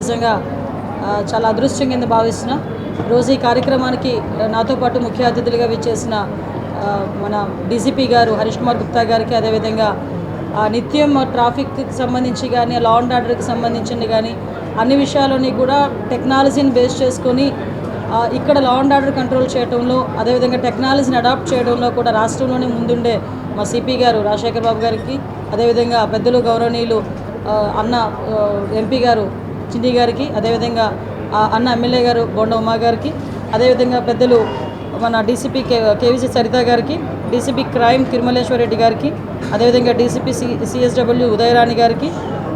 నిజంగా చాలా అదృష్టం కింద భావిస్తున్నా. రోజు ఈ కార్యక్రమానికి నాతో పాటు ముఖ్య అతిథులుగా విచ్చేసిన మన డీసీపీ గారు హరీష్ కుమార్ గుప్తా గారికి, అదేవిధంగా నిత్యం ట్రాఫిక్కి సంబంధించి కానీ, లా అండ్ ఆర్డర్కి సంబంధించింది కానీ అన్ని విషయాలని కూడా టెక్నాలజీని బేస్ చేసుకొని ఇక్కడ లా అండ్ ఆర్డర్ కంట్రోల్ చేయడంలో, అదేవిధంగా టెక్నాలజీని అడాప్ట్ చేయడంలో కూడా రాష్ట్రంలోనే ముందుండే మా సిపి గారు రాజశేఖర్ బాబు గారికి, అదేవిధంగా పెద్దలు గౌరవనీయులు అన్న ఎంపీ గారు చిండి గారికి, అదేవిధంగా అన్న ఎమ్మెల్యే గారు బొండ ఉమా గారికి, అదేవిధంగా పెద్దలు మన డీసీపీ కేవీసీ సరిత గారికి, డీసీపీ క్రైమ్ తిరుమలేశ్వర్ రెడ్డి గారికి, అదేవిధంగా డీసీపీ సిఎస్డబ్ల్యూ ఉదయరాణి గారికి,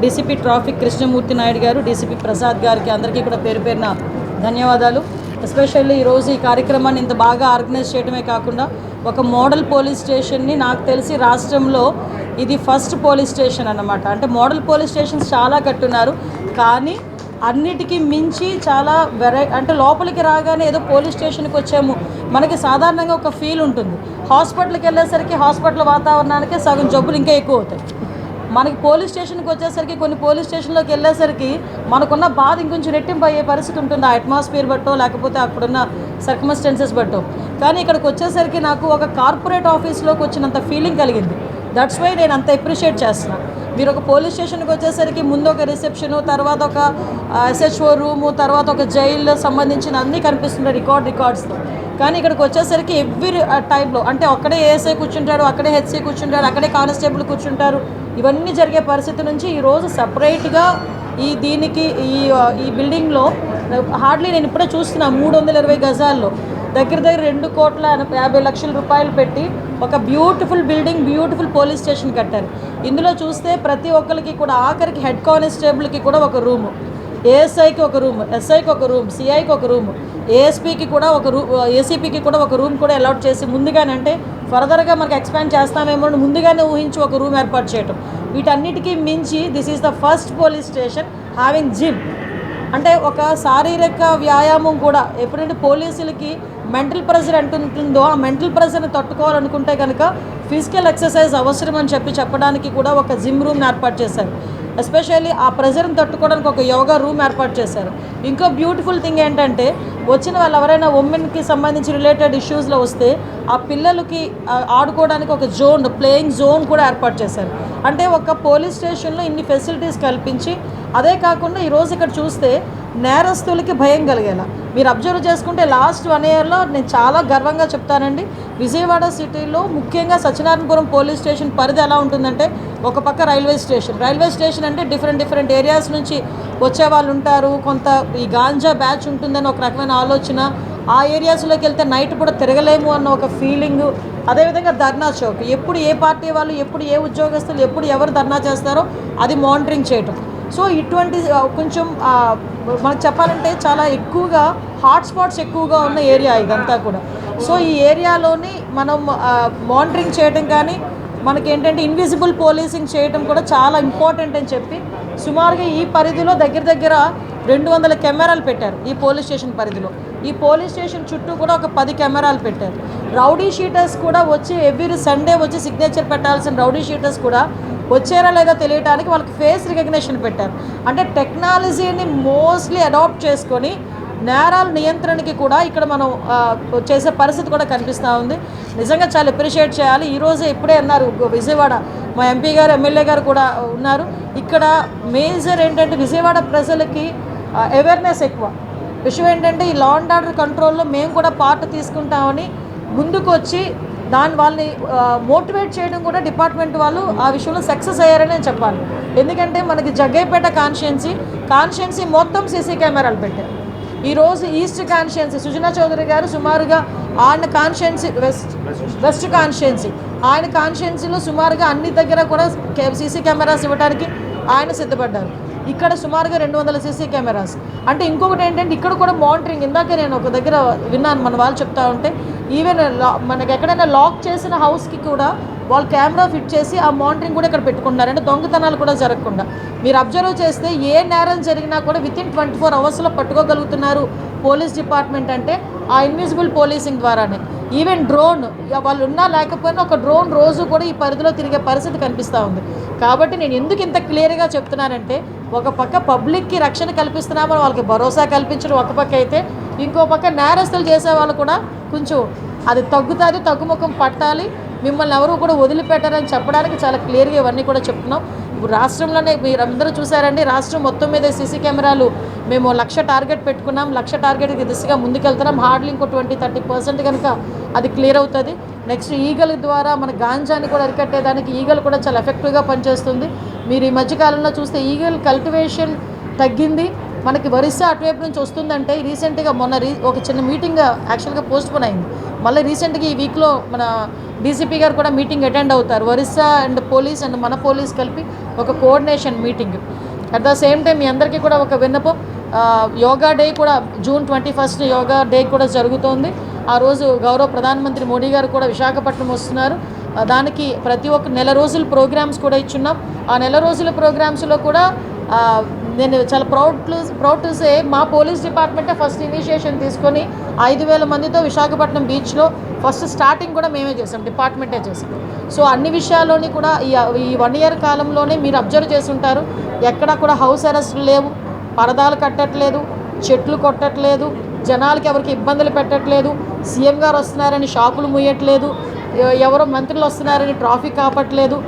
డీసీపీ ట్రాఫిక్ కృష్ణమూర్తి నాయుడు గారు, డీసీపీ ప్రసాద్ గారికి అందరికీ కూడా పేరు పేరున ధన్యవాదాలు. ఎస్పెషల్లీ ఈరోజు ఈ కార్యక్రమాన్ని ఇంత బాగా ఆర్గనైజ్ చేయడమే కాకుండా ఒక మోడల్ పోలీస్ స్టేషన్ని, నాకు తెలిసి రాష్ట్రంలో ఇది ఫస్ట్ పోలీస్ స్టేషన్ అన్నమాట. అంటే మోడల్ పోలీస్ స్టేషన్స్ చాలా కట్టున్నారు, కానీ అన్నిటికీ మించి చాలా అంటే లోపలికి రాగానే ఏదో పోలీస్ స్టేషన్కి వచ్చాము, మనకి సాధారణంగా ఒక ఫీల్ ఉంటుంది. హాస్పిటల్కి వెళ్ళేసరికి హాస్పిటల్ వాతావరణానికి సగం జబ్బులు ఇంకా ఎక్కువ అవుతాయి. మనకి పోలీస్ స్టేషన్కి వచ్చేసరికి, కొన్ని పోలీస్ స్టేషన్లోకి వెళ్ళేసరికి మనకున్న బాధ ఇంకొంచెం రెట్టింపు అయ్యే పరిస్థితి ఉంటుంది, ఆ అట్మాస్ఫియర్ బట్టో లేకపోతే అక్కడున్న సర్కమ్స్టెన్సెస్ బట్టో. కానీ ఇక్కడికి వచ్చేసరికి నాకు ఒక కార్పొరేట్ ఆఫీస్లోకి వచ్చినంత ఫీలింగ్ కలిగింది. దట్స్ వై నేను అంత అప్రిషియేట్ చేస్తున్నాను. మీరు ఒక పోలీస్ స్టేషన్కి వచ్చేసరికి ముందు ఒక రిసెప్షను, తర్వాత ఒక ఎస్హెచ్ఓ రూము, తర్వాత ఒక జైలు సంబంధించిన అన్నీ కనిపిస్తుంటాయి రికార్డ్స్తో. కానీ ఇక్కడికి వచ్చేసరికి ఎవ్రీ టైంలో అంటే అక్కడే ఏఎస్ఐ కూర్చుంటారు, అక్కడే హెచ్సి కూర్చుంటారు, అక్కడే కానిస్టేబుల్ కూర్చుంటారు. ఇవన్నీ జరిగే పరిస్థితి నుంచి ఈరోజు సపరేట్గా దీనికి ఈ బిల్డింగ్లో హార్డ్లీ నేను ఇప్పుడే చూస్తున్నా 320 గజాల్లో దగ్గర 2,50,00,000 రూపాయలు పెట్టి ఒక beautiful building, beautiful police station కట్టారు. ఇందులో చూస్తే ప్రతి ఒక్కరికి కూడా, ఆఖరికి హెడ్ కానిస్టేబుల్కి కూడా ఒక రూము, ఏఎస్ఐకి ఒక రూమ్, ఎస్ఐకి ఒక రూమ్, సిఐకి ఒక రూమ్, ఏఎస్పీకి కూడా ఒక ఏసీపీకి కూడా ఒక రూమ్ కూడా అలాట్ చేసి ముందుగానే, అంటే ఫర్దర్గా మనకు ఎక్స్పాండ్ చేస్తామేమో ముందుగానే ఊహించి ఒక రూమ్ ఏర్పాటు చేయటం. వీటన్నిటికీ మించి this is the first police station having gym. అంటే ఒక శారీరక వ్యాయామం కూడా, ఎప్పుడంటే పోలీసులకి మెంటల్ ప్రెషర్ అంటుంటుందో ఆ మెంటల్ ప్రెషర్ని తట్టుకోవాలనుకుంటే కనుక ఫిజికల్ ఎక్సర్సైజ్ అవసరం అని చెప్పడానికి కూడా ఒక జిమ్ రూమ్ని ఏర్పాటు చేశారు. ఎస్పెషల్లీ ఆ ప్రెషర్ని తట్టుకోవడానికి ఒక యోగా రూమ్ ఏర్పాటు చేశారు. ఇంకో బ్యూటిఫుల్ థింగ్ ఏంటంటే, వచ్చిన వాళ్ళు ఎవరైనా ఉమెన్కి సంబంధించి రిలేటెడ్ ఇష్యూస్లో వస్తే ఆ పిల్లలకి ఆడుకోవడానికి ఒక జోన్, ప్లేయింగ్ జోన్ కూడా ఏర్పాటు చేశారు. అంటే ఒక పోలీస్ స్టేషన్లో ఇన్ని ఫెసిలిటీస్ కల్పించి, అదే కాకుండా ఈరోజు ఇక్కడ చూస్తే నేరస్తులకి భయం కలిగేలా మీరు అబ్జర్వ్ చేసుకుంటే లాస్ట్ 1 ఇయర్లో నేను చాలా గర్వంగా చెప్తానండి, విజయవాడ సిటీలో ముఖ్యంగా సత్యనారాయణపురం పోలీస్ స్టేషన్ పరిధి ఎలా ఉంటుందంటే, ఒక పక్క రైల్వే స్టేషన్ అంటే డిఫరెంట్ ఏరియాస్ నుంచి వచ్చే వాళ్ళు ఉంటారు, కొంత ఈ గాంజా బ్యాచ్ ఉంటుందని ఒక రకమైన ఆలోచన, ఆ ఏరియాస్లోకి వెళ్తే నైట్ కూడా తిరగలేము అన్న ఒక ఫీలింగు. అదేవిధంగా ధర్నా చౌక్, ఎప్పుడు ఏ పార్టీ వాళ్ళు, ఎప్పుడు ఏ ఉద్యోగస్తులు, ఎప్పుడు ఎవరు ధర్నా చేస్తారో అది మానిటరింగ్ చేయటం. సో ఇటువంటి కొంచెం మనకు చెప్పాలంటే చాలా ఎక్కువగా హాట్స్పాట్స్ ఎక్కువగా ఉన్న ఏరియా ఇదంతా కూడా. సో ఈ ఏరియాలోని మనం మానిటరింగ్ చేయడం కానీ, మనకేంటంటే ఇన్విజిబుల్ పోలీసింగ్ చేయడం కూడా చాలా ఇంపార్టెంట్ అని చెప్పి సుమారుగా ఈ పరిధిలో దగ్గర 200 కెమెరాలు పెట్టారు ఈ పోలీస్ స్టేషన్ పరిధిలో. ఈ పోలీస్ స్టేషన్ చుట్టూ కూడా ఒక 10 కెమెరాలు పెట్టారు. రౌడీ షీటర్స్ కూడా వచ్చి ఎవ్రీ సండే వచ్చి సిగ్నేచర్ పెట్టాల్సిన రౌడీ షీటర్స్ కూడా వచ్చారా లేదా తెలియడానికి వాళ్ళకి ఫేస్ రికగ్నిషన్ పెట్టారు. అంటే టెక్నాలజీని మోస్ట్లీ అడాప్ట్ చేసుకొని నేరాల నియంత్రణకి కూడా ఇక్కడ మనం చేసే పరిస్థితి కూడా కనిపిస్తూ ఉంది. నిజంగా చాలా అప్రిషియేట్ చేయాలి. ఈరోజు ఇప్పుడే అన్నారు విజయవాడ మా ఎంపీ గారు, ఎమ్మెల్యే గారు కూడా ఉన్నారు. ఇక్కడ మేజర్ ఏంటంటే విజయవాడ ప్రజలకి అవేర్నెస్ ఎక్కువ. విషయం ఏంటంటే ఈ లా అండ్ ఆర్డర్ కంట్రోల్లో మేము కూడా పార్ట్ తీసుకుంటామని ముందుకు వచ్చి వాళ్ళని మోటివేట్ చేయడం కూడా డిపార్ట్మెంట్ వాళ్ళు ఆ విషయంలో సక్సెస్ అయ్యారని నేను చెప్పాలి. ఎందుకంటే మనకి జగ్గైపేట కాన్స్టిట్యున్సీ మొత్తం సీసీ కెమెరాలు పెట్టారు. ఈరోజు ఈస్ట్ కాన్స్టిట్యున్సీ సుజనా చౌదరి గారు సుమారుగా ఆయన కాన్స్టిట్యున్సీ వెస్ట్ కాన్స్టిట్యున్సీ, ఆయన కాన్స్టిట్యున్సీలో సుమారుగా అన్ని దగ్గర కూడా సీసీ కెమెరాస్ ఇవ్వడానికి ఆయన సిద్ధపడ్డారు. ఇక్కడ సుమారుగా 200 సీసీ కెమెరాస్. అంటే ఇంకొకటి ఏంటంటే ఇక్కడ కూడా మానిటరింగ్, ఇందాక నేను ఒక దగ్గర విన్నాను మన వాళ్ళు చెప్తా ఉంటే, ఈవెన్ మనకి ఎక్కడైనా లాక్ చేసిన హౌస్కి కూడా వాళ్ళు కెమెరా ఫిట్ చేసి ఆ మానిటరింగ్ కూడా ఇక్కడ పెట్టుకుంటున్నారు. అంటే దొంగతనాలు కూడా జరగకుండా మీరు అబ్జర్వ్ చేస్తే ఏ నేరం జరిగినా కూడా వితిన్ 24 అవర్స్లో పట్టుకోగలుగుతున్నారు పోలీస్ డిపార్ట్మెంట్ అంటే ఆ ఇన్విజిబుల్ పోలీసింగ్ ద్వారానే. ఈవెన్ డ్రోన్ వాళ్ళు ఉన్నా లేకపోయినా ఒక డ్రోన్ రోజు కూడా ఈ పరిధిలో తిరిగే పరిస్థితి కనిపిస్తూ ఉంది. కాబట్టి నేను ఎందుకు ఇంత క్లియర్గా చెప్తున్నానంటే, ఒక పక్క పబ్లిక్కి రక్షణ కల్పిస్తున్నామని వాళ్ళకి భరోసా కల్పించడం ఒక పక్క అయితే, ఇంకో పక్క నేరస్తులు చేసే వాళ్ళు కూడా కొంచెం అది తగ్గుతుంది, తగ్గుముఖం పట్టాలి, మిమ్మల్ని ఎవరు కూడా వదిలిపెట్టారని చెప్పడానికి చాలా క్లియర్గా ఇవన్నీ కూడా చెప్తున్నాం. ఇప్పుడు రాష్ట్రంలోనే మీరు అందరూ చూసారండి, రాష్ట్రం మొత్తం మీద సీసీ కెమెరాలు మేము 1,00,000 టార్గెట్ పెట్టుకున్నాం. 1,00,000 టార్గెట్కి దిశగా ముందుకెళ్తున్నాం. హార్డ్లీ ఇంకో 20-30% కనుక అది క్లియర్ అవుతుంది. నెక్స్ట్ ఈగల ద్వారా మన గాంజాని కూడా అరికట్టేదానికి ఈగలు కూడా చాలా ఎఫెక్టివ్గా పనిచేస్తుంది. మీరు ఈ మధ్యకాలంలో చూస్తే ఈగల్ కల్టివేషన్ తగ్గింది. మనకి ఒరిస్సా అటువైపు నుంచి వస్తుందంటే రీసెంట్గా ఒక చిన్న మీటింగ్ యాక్చువల్గా పోస్ట్పోన్ అయింది. మళ్ళీ రీసెంట్గా ఈ వీక్లో మన డీసీపీ గారు కూడా మీటింగ్ అటెండ్ అవుతారు. ఒరిస్సా అండ్ పోలీస్ అండ్ మన పోలీస్ కలిపి ఒక coordination meeting. At the same time మీ అందరికీ కూడా ఒక విన్నపం, యోగా డే కూడా June 21 యోగా డే కూడా జరుగుతోంది. ఆ రోజు గౌరవ ప్రధానమంత్రి మోడీ గారు కూడా విశాఖపట్నం వస్తున్నారు. దానికి ప్రతి ఒక్క నెల రోజుల ప్రోగ్రామ్స్ కూడా ఇచ్చున్నాం. ఆ నెల రోజుల ప్రోగ్రామ్స్లో కూడా నేను చాలా ప్రౌడ్ టు సే మా పోలీస్ డిపార్ట్మెంటే ఫస్ట్ ఇనిషియేషన్ తీసుకొని 5,000 మందితో విశాఖపట్నం బీచ్లో ఫస్ట్ స్టార్టింగ్ కూడా మేమే చేసాం, డిపార్ట్మెంటే చేసాం. సో అన్ని విషయాల్లోని కూడా ఈ 1 year కాలంలోనే మీరు అబ్జర్వ్ చేసి ఉంటారు, ఎక్కడా కూడా హౌస్ అరెస్టులు లేవు, పరదాలు కట్టట్లేదు, చెట్లు కొట్టట్లేదు, జనాలకి ఎవరికి ఇబ్బందులు పెట్టట్లేదు, సీఎం గారు వస్తున్నారని షాపులు ముయ్యట్లేదు, ఎవరో మంత్రులు వస్తున్నారని ట్రాఫిక్ ఆపట్లేదు.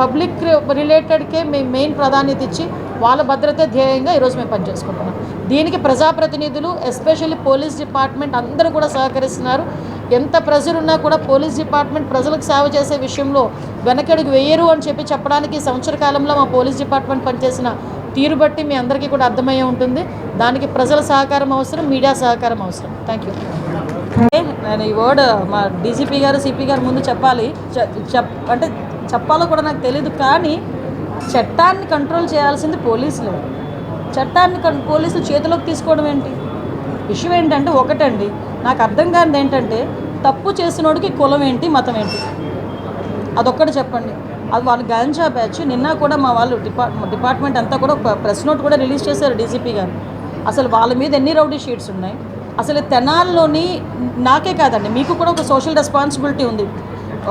పబ్లిక్ రిలేటెడ్కే మేము మెయిన్ ప్రాధాన్యత ఇచ్చి వాళ్ళ భద్రత ధ్యేయంగా ఈరోజు మేము పనిచేసుకుంటున్నాం. దీనికి ప్రజాప్రతినిధులు ఎస్పెషల్లీ పోలీస్ డిపార్ట్మెంట్ అందరూ కూడా సహకరిస్తున్నారు. ఎంత ప్రెజర్ ఉన్నా కూడా పోలీస్ డిపార్ట్మెంట్ ప్రజలకు సేవ చేసే విషయంలో వెనకడుగు వేయరు అని చెప్పడానికి సంవత్సర కాలంలో మా పోలీస్ డిపార్ట్మెంట్ పనిచేసిన తీరు బట్టి మీ అందరికీ కూడా అర్థమయ్యే ఉంటుంది. దానికి ప్రజల సహకారం అవసరం, మీడియా సహకారం అవసరం. Thank you. నేను ఈ వర్డ్ మా డీజీపీ గారు సిపి గారు ముందు చెప్పాలి, అంటే చెప్పాలో కూడా నాకు తెలీదు. కానీ చట్టాన్ని కంట్రోల్ చేయాల్సింది పోలీసులే. చట్టాన్ని పోలీసులు చేతిలోకి తీసుకోవడం ఏంటి? విషయం ఏంటంటే ఒకటండి, నాకు అర్థం కానిది ఏంటంటే, తప్పు చేసినోడికి కులం ఏంటి, మతం ఏంటి, అదొక్కటి చెప్పండి. అది వాళ్ళు గాంజా బ్యాచ్. నిన్న కూడా మా వాళ్ళు డిపార్ట్మెంట్ అంతా కూడా ప్రెస్ నోట్ కూడా రిలీజ్ చేశారు డీజీపీ గారు. అసలు వాళ్ళ మీద ఎన్ని రౌడీ షీట్స్ ఉన్నాయి, అసలు తెనాల్లోని నాకే కాదండి, మీకు కూడా ఒక సోషల్ రెస్పాన్సిబిలిటీ ఉంది,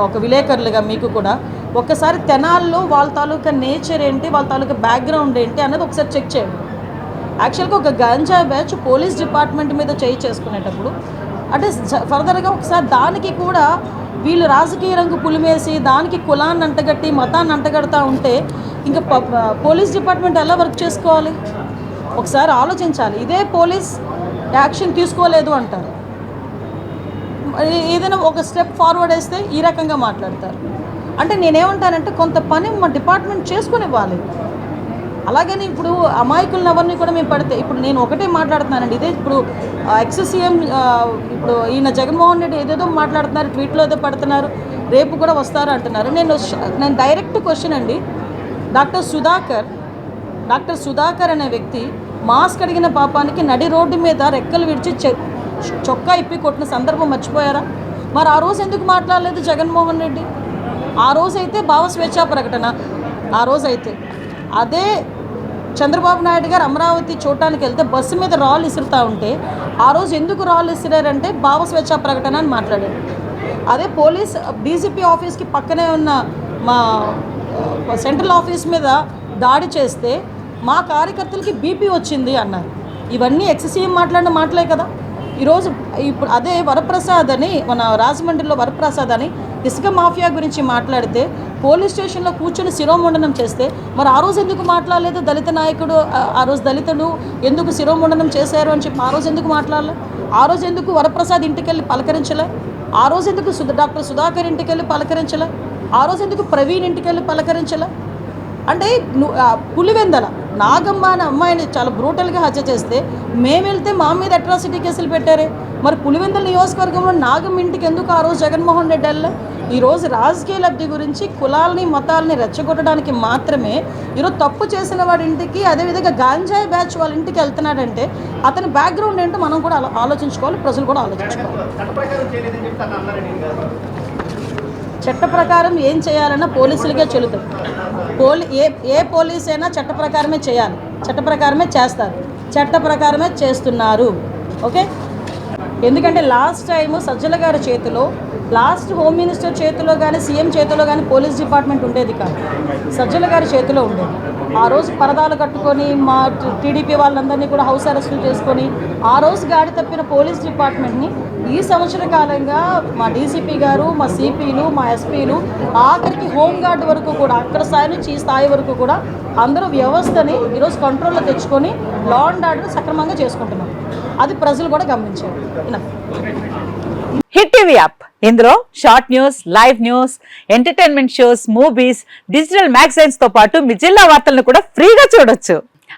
ఒక విలేకరులుగా మీకు కూడా. ఒక్కసారి తెనాల్లో వాళ్ళ తాలూకా నేచర్ ఏంటి, వాళ్ళ తాలూకా బ్యాక్గ్రౌండ్ ఏంటి అన్నది ఒకసారి చెక్ చేయండి. యాక్చువల్గా ఒక గాంజా బ్యాచ్ పోలీస్ డిపార్ట్మెంట్ మీద చేసుకునేటప్పుడు అంటే ఫర్దర్గా ఒకసారి దానికి కూడా వీళ్ళు రాజకీయ రంగు పులిమేసి దానికి కులాన్ని అంటగట్టి మతాన్ని అంటగడతా ఉంటే ఇంకా పోలీస్ డిపార్ట్మెంట్ ఎలా వర్క్ చేసుకోవాలి? ఒకసారి ఆలోచించాలి. ఇదే పోలీస్ యాక్షన్ తీసుకోలేదు అంటారు, ఏదైనా ఒక స్టెప్ ఫార్వర్డ్ వేస్తే ఈ రకంగా మాట్లాడతారు. అంటే నేనేమంటానంటే కొంత పని మా డిపార్ట్మెంట్ చేసుకుని ఇవ్వాలి. అలాగని ఇప్పుడు అమాయకులను ఎవరిని కూడా మేము పడితే, ఇప్పుడు నేను ఒకటే మాట్లాడుతున్నానండి, ఇదే ఇప్పుడు ఎక్స్-సీఎం ఇప్పుడు ఈయన జగన్మోహన్ రెడ్డి ఏదేదో మాట్లాడుతున్నారు, ట్వీట్లో ఏదో పడుతున్నారు, రేపు కూడా వస్తారు అంటున్నారు. నేను డైరెక్ట్ క్వశ్చన్ అండి, డాక్టర్ సుధాకర్ అనే వ్యక్తి మాస్క్ అడిగిన పాపానికి నడి రోడ్డు మీద రెక్కలు విడిచి చొక్కా ఇప్పి కొట్టిన సందర్భం మర్చిపోయారా? మరి ఆ రోజు ఎందుకు మాట్లాడలేదు జగన్మోహన్ రెడ్డి? ఆ రోజైతే భావ స్వేచ్ఛా ప్రకటన, ఆ రోజైతే అదే చంద్రబాబు నాయుడు గారు అమరావతి చూడటానికి వెళ్తే బస్సు మీద రాళ్ళు ఇసురుతూ ఉంటే ఆ రోజు ఎందుకు రాళ్ళు ఇసిరారంటే భావ స్వేచ్ఛా ప్రకటన అని మాట్లాడారు. అదే పోలీస్ డీజీపీ ఆఫీస్కి పక్కనే ఉన్న మా సెంట్రల్ ఆఫీస్ మీద దాడి చేస్తే మా కార్యకర్తలకి బీపీ వచ్చింది అన్నారు. ఇవన్నీ ఎక్స్-సీఎం మాట్లాడిన మాటలే కదా. ఈరోజు ఇప్పుడు అదే వరప్రసాద్ అని, మన రాజమండ్రిలో వరప్రసాద్ అని ఇసుక మాఫియా గురించి మాట్లాడితే పోలీస్ స్టేషన్లో కూర్చొని శిరోముండనం చేస్తే మరి ఆ రోజు ఎందుకు మాట్లాడలేదు? దళిత నాయకుడు, ఆ రోజు దళితులు ఎందుకు శిరోముండనం చేశారు అని చెప్పి ఆ రోజు ఎందుకు మాట్లాడలే? ఆ రోజు ఎందుకు వరప్రసాద్ ఇంటికి వెళ్ళి పలకరించలే? ఆ రోజు ఎందుకు డాక్టర్ సుధాకర్ ఇంటికి వెళ్ళి పలకరించలే? ఆ రోజు ఎందుకు ప్రవీణ్ ఇంటికి వెళ్ళి పలకరించలే? అంటే పులివెందల నాగమ్మ అనే అమ్మాయిని చాలా బ్రూటల్గా హత్య చేస్తే మేము వెళ్తే మా మీద అట్రాసిటీ కేసులు పెట్టారే. మరి పులివెందల నియోజకవర్గంలో నాగమ్మ ఇంటికి ఎందుకు ఆ రోజు జగన్మోహన్ రెడ్డి వెళ్ళే? ఈరోజు రాజకీయ లబ్ధి గురించి కులాలని మతాలని రెచ్చగొట్టడానికి మాత్రమే ఈరోజు తప్పు చేసిన వాడి ఇంటికి, అదేవిధంగా గాంజాయి బ్యాచ్ వాళ్ళ ఇంటికి వెళ్తున్నాడంటే అతని బ్యాక్గ్రౌండ్ ఏంటో మనం కూడా ఆలోచించుకోవాలి, ప్రజలు కూడా ఆలోచించుకోవాలి. చట్ట ప్రకారం ఏం చేయాలన్నా పోలీసులకే చెల్లుతుంది. ఏ పోలీస్ అయినా చట్ట ప్రకారమే చేయాలి, చట్ట ప్రకారమే చేస్తారు, చట్ట ప్రకారమే చేస్తున్నారు. ఓకే. ఎందుకంటే లాస్ట్ టైం సజ్జల గారి చేతిలో, లాస్ట్ హోమ్ మినిస్టర్ చేతిలో కానీ సీఎం చేతిలో కానీ పోలీస్ డిపార్ట్మెంట్ ఉండేది కాదు, సజ్జల గారి చేతిలో ఉండేది. ఆ రోజు పరదాలు కట్టుకొని మా టీడీపీ వాళ్ళందరినీ కూడా హౌస్ అరెస్టులు చేసుకొని ఆ రోజు గాడి తప్పిన పోలీస్ డిపార్ట్మెంట్ని ఈ సంవత్సర కాలంగా మా డీసీపీ గారు, మా సిపిలు, మా ఎస్పీలు, ఆఖరికి హోంగార్డ్ వరకు కూడా అక్కడ స్థాయి నుంచి ఈ స్థాయి వరకు కూడా అందరూ వ్యవస్థని ఈరోజు కంట్రోల్లో తెచ్చుకొని లా అండ్ ఆర్డర్ సక్రమంగా చేసుకుంటున్నారు. అది ప్రజలు కూడా గమనించారు. హిట్ టీవీ యాప్, ఇందులో short news, live news, entertainment shows, movies, digital magazines తో పాటు మీ జిల్లా వార్తలను కూడా ఫ్రీగా చూడొచ్చు.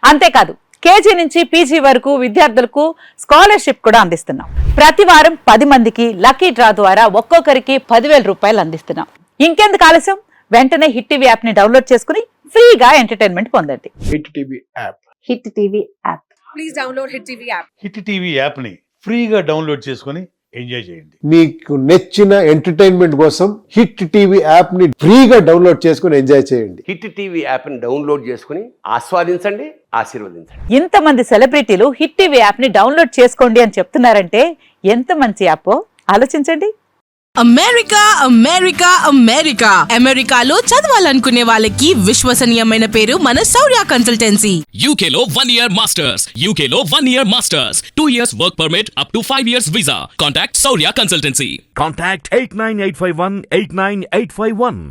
అంతేకాదు కేజీ నుంచి పీజీ వరకు విద్యార్థులకు స్కాలర్షిప్ కూడా అందిస్తున్నాం. ప్రతి వారం 10 మందికి లక్కీ డ్రా ద్వారా ఒక్కొక్కరికి 10,000 రూపాయలు అందిస్తున్నాం. ఇంకెందుకు ఆలస్యం, వెంటనే హిట్ టీవీ యాప్ ని డౌన్లోడ్ చేసుకుని ఫ్రీగా ఎంటర్టైన్మెంట్ పొందండి. Hit TV app. Hit TV app. Please download Hit TV app. Hit TV యాప్ని ఫ్రీగా డౌన్లోడ్ చేసుకొని ఎంజాయ్ చేయండి. మీకు నచ్చిన ఎంటర్టైన్మెంట్ కోసం హిట్ టీవీ యాప్ ని ఫ్రీగా డౌన్లోడ్ చేసుకొని ఎంజాయ్ చేయండి. హిట్ టీవీ యాప్ని డౌన్లోడ్ చేసుకుని ఆస్వాదించండి, ఆశీర్వదించండి. ఇంతమంది సెలబ్రిటీలు హిట్ టీవీ యాప్ ని డౌన్లోడ్ చేసుకోండి అని చెప్తున్నారంటే ఎంత మంచి యాప్ ఆలోచించండి. అమెరికాలో చదవాలనుకునే వాళ్ళకి విశ్వసనీయమైన పేరు మన శౌర్య కన్సల్టెన్సీ. UK లో 1 year masters, UK లో 1 year masters, 2 years work permit up to 5 years visa. Contact Saurya Consultancy. Contact 89851 89851.